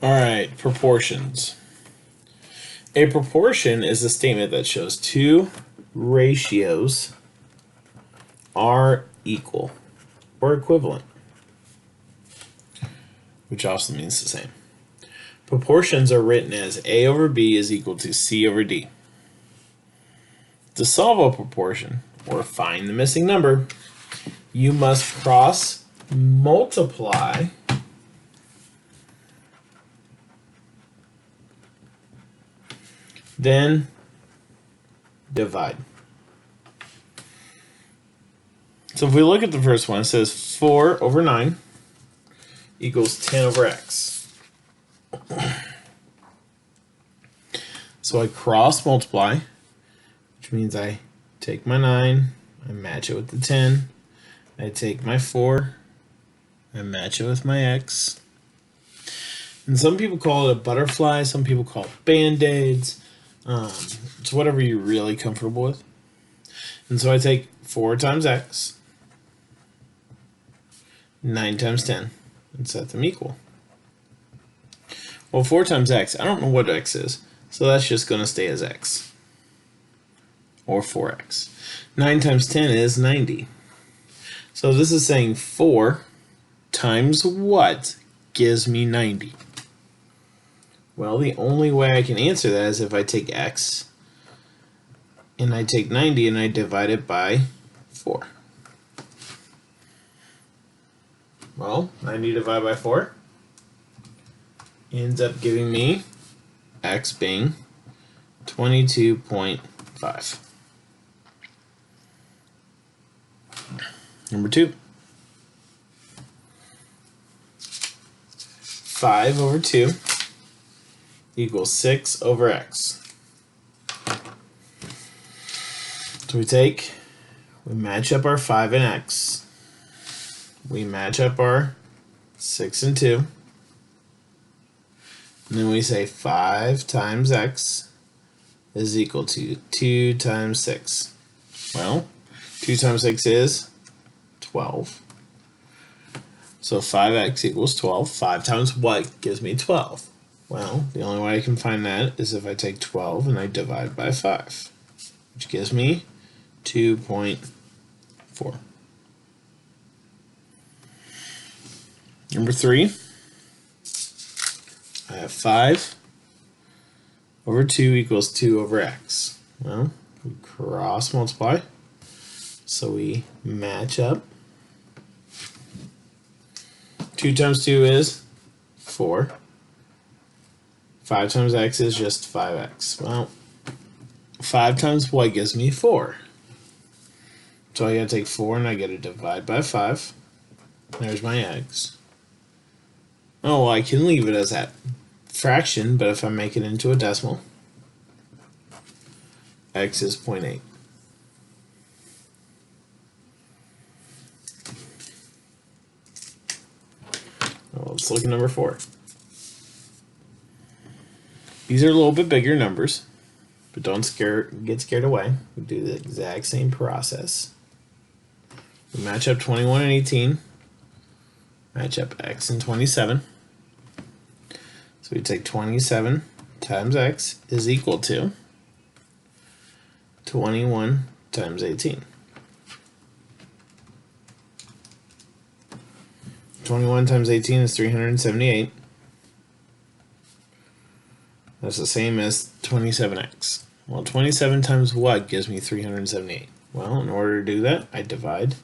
All right, proportions. A proportion is a statement that shows two ratios are equal or equivalent, which also means the same. Proportions are written as A over B is equal to C over D. To solve a proportion, or find the missing number, you must cross multiply then divide. So if we look at the first one, it says 4 over 9 equals 10 over x. So I cross multiply, which means I take my 9, I match it with the 10, I take my 4, I match it with my x. And some people call it a butterfly, some people call it band-aids. It's whatever you're really comfortable with. And so I take 4 times x, 9 times 10, and set them equal. Well, 4 times x, I don't know what x is, so that's just going to stay as x, or 4x. 9 times 10 is 90. So this is saying 4 times what gives me 90? Well, the only way I can answer that is if I take x and I take 90 and I divide it by 4. Well, 90 divided by 4 ends up giving me x being 22.5. Number 2. 5 over 2 equals 6 over x. So we match up our 5 and x. We match up our 6 and 2. And then we say 5 times x is equal to 2 times 6. Well, 2 times 6 is 12. So 5x equals 12. 5 times what gives me 12? Well, the only way I can find that is if I take 12 and I divide by 5, which gives me 2.4. Number 3, I have 5 over 2 equals 2 over x. Well, we cross multiply, so we match up. 2 times 2 is 4. 5 times x is just 5x. Well, 5 times y gives me 4. So I gotta take 4 and I gotta divide by 5. There's my x. Oh, well, I can leave it as that fraction, but if I make it into a decimal, x is 0.8. Well, let's look at number 4. These are a little bit bigger numbers, but don't get scared away. We do the exact same process. We match up 21 and 18. Match up x and 27. So we take 27 times x is equal to 21 times 18. 21 times 18 is 378. That's the same as 27x. Well, 27 times what gives me 378? Well, in order to do that, I divide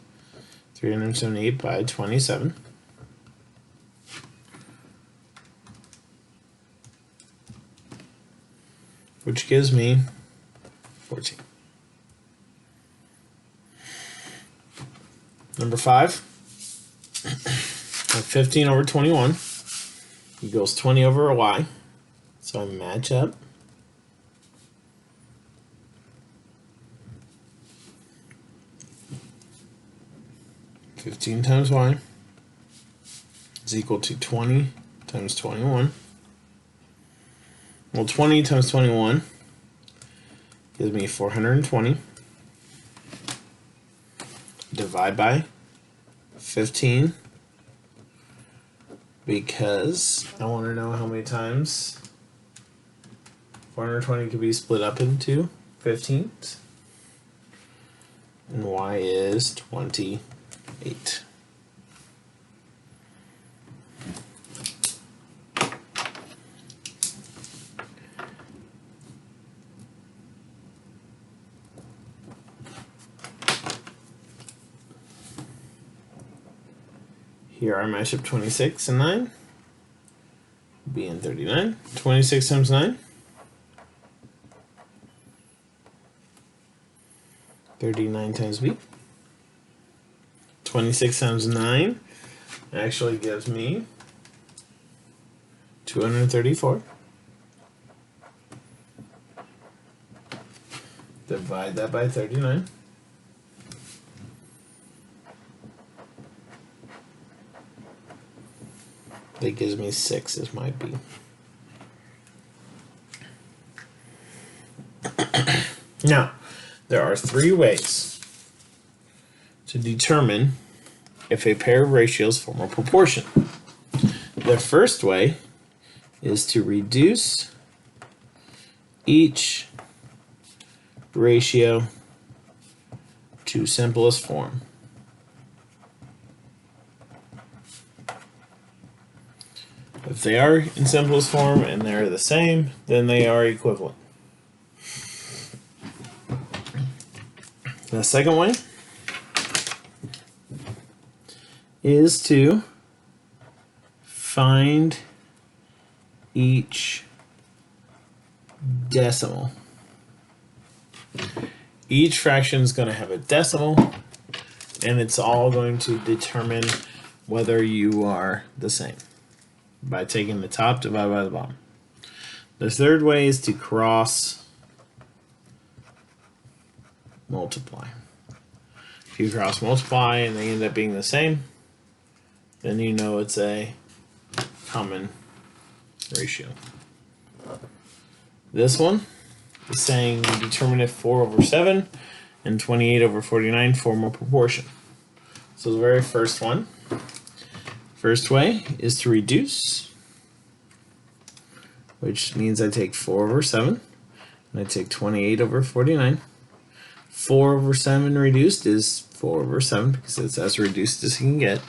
378 by 27. Which gives me 14. Number 5, 15 over 21 equals 20 over a y. So I match up. (15 times y) is equal to 20 times 21. Well, 20 times 21 gives me 420. Divide by 15. because I want to know how many times 420 could be split up into 15ths. And y is 28. Here I match up 26 and 9. B and 39. 26 times 9. 39 times B. 26 times 9 actually gives me 234. Divide that by 39. That gives me 6 as my B. Now, there are 3 ways to determine if a pair of ratios form a proportion. The first way is to reduce each ratio to simplest form. If they are in simplest form and they're the same, then they are equivalent. The second way is to find each decimal. Each fraction is going to have a decimal, and it's all going to determine whether you are the same by taking the top divided by the bottom. The third way is to cross multiply. If you cross multiply and they end up being the same, then you know it's a common ratio. This one is saying determine if 4 over 7 and 28 over 49 form a proportion. So the very first one, first way is to reduce, which means I take 4 over 7 and I take 28 over 49. 4 over 7 reduced is 4 over 7 because it's as reduced as you can get.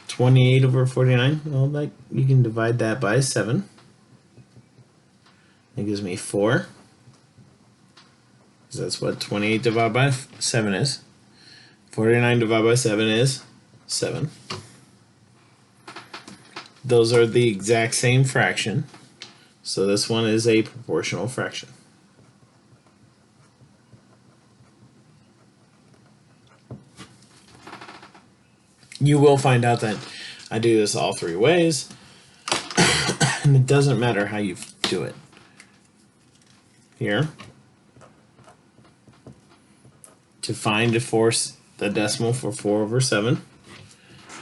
28 over 49, well, that, you can divide that by 7. That gives me 4. Because that's what 28 divided by 7 is. 49 divided by 7 is 7. Those are the exact same fraction. So this one is a proportional fraction. You will find out that I do this all 3 ways, and it doesn't matter how you do it. Here, to find the decimal for 4 over 7,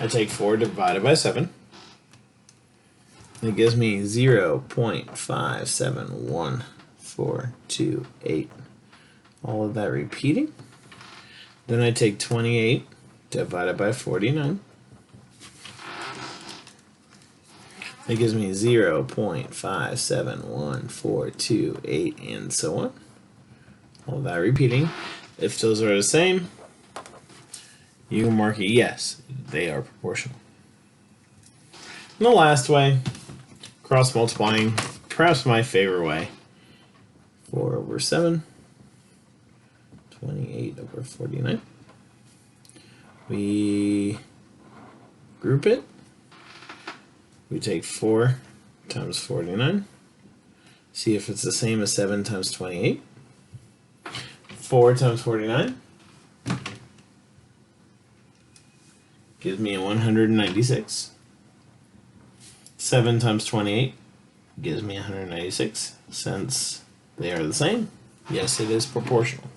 I take 4 divided by 7. It gives me 0.571428. All of that repeating. Then I take 28 divided by 49. That gives me 0.571428 and so on. All that repeating. If those are the same, you can mark it yes, they are proportional. And the last way, cross multiplying, perhaps my favorite way. 4 over 7, 28 over 49. We group it. We take 4 times 49. See if it's the same as 7 times 28. 4 times 49 gives me a 196. 7 times 28 gives me 196. Since they are the same, yes, it is proportional.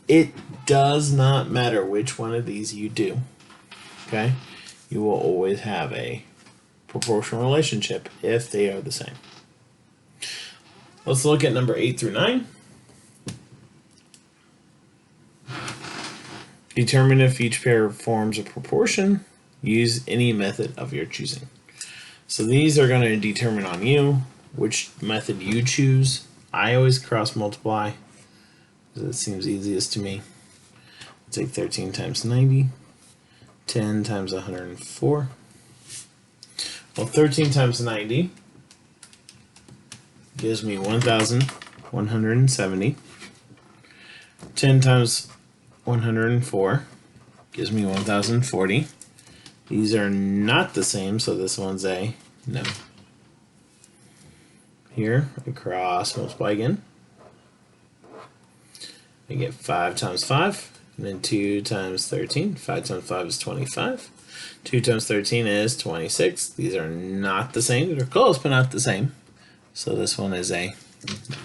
It does not matter which one of these you do. Okay? You will always have a proportional relationship if they are the same. Let's look at number 8 through 9. Determine if each pair forms a proportion. Use any method of your choosing. So these are going to determine on you which method you choose. I always cross multiply because it seems easiest to me. Take 13 times 90, 10 times 104. Well, 13 times 90 gives me 1,170. 10 times 104 gives me 1,040. These are not the same, so this one's a no. Here, I cross multiply again. I get 5 times 5, and then 2 times 13. 5 times 5 is 25. 2 times 13 is 26. These are not the same. They're close, but not the same. So this one is a no.